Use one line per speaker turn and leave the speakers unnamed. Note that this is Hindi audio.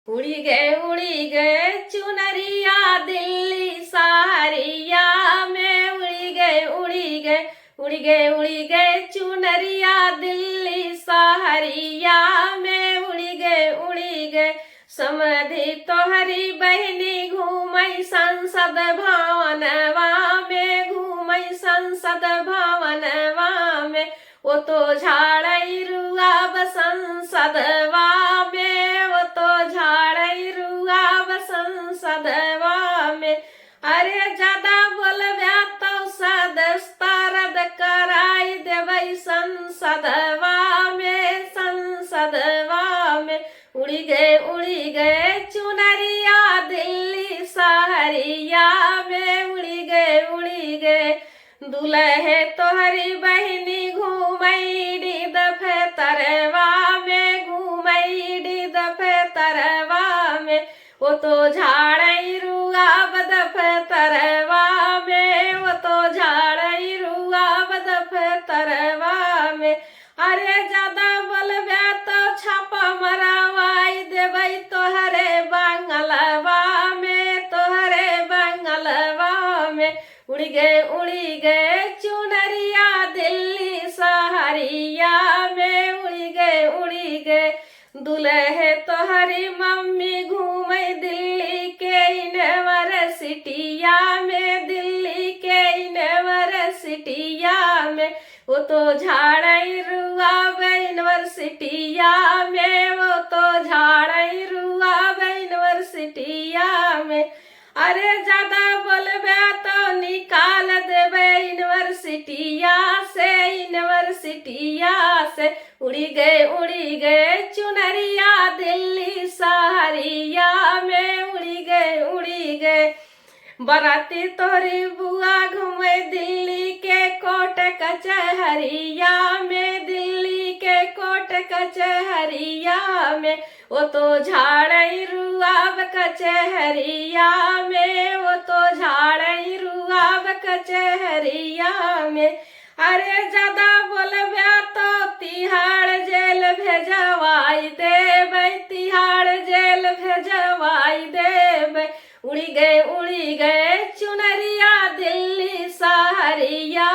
उड़ी गए चुनरिया दिल्ली सहरिया में उड़ी गए चुनरिया दिल्ली सहरिया में उड़ी गए समधि तोहरी बहनी घूमई संसद भवनवा में संसद भवनवा में वो तो झाड़ई रुआब संसदवा में वो तो झाड़ई रुआब संसदवा में अरे ज्यादा बोलबे तो सदस्यता रद्द कराई देवई संसदवा में उड़ी गए चुनरिया दिल्ली सहरिया में उड़ी गए दुल्हे तोहरी बहनी घूमई दफतरवा में वो तो झाड़ई रुआब दफतरवा में वो तो झाड़ई रुआब दफतरवा में अरे ज्यादा बोलबे तो छापा मरवाई देवई तोहरे बंगलवा में उड़ी गए चुनरिया दिल्ली सहरिया में उड़ी गए दुल्हे तोहरी मम्मी घूमई दिल्ली के यूनिवर्सिटिया में वो तो झाड़ई रुआब यूनिवर्सिटिया में वो तो झाड़ई रुआब यूनिवर्सिटिया में अरे ज्यादा बोलबे तो निकाल देवे यूनिवर्सिटिया से उड़ी गए चुनरिया दिल्ली सहरिया में उड़ी गए बराती तोहरी बुआ घूमे दिल्ली के कोर्ट कचहरिया में वो तो झाड़ई रुआब कचहरिया में वो तो झाड़ई रुआब कचहरिया में अरे ज्यादा बोलबे तो तिहाड़ जेल भेजवाई देबै उड़ी गए चुनरिया दिल्ली सहरिया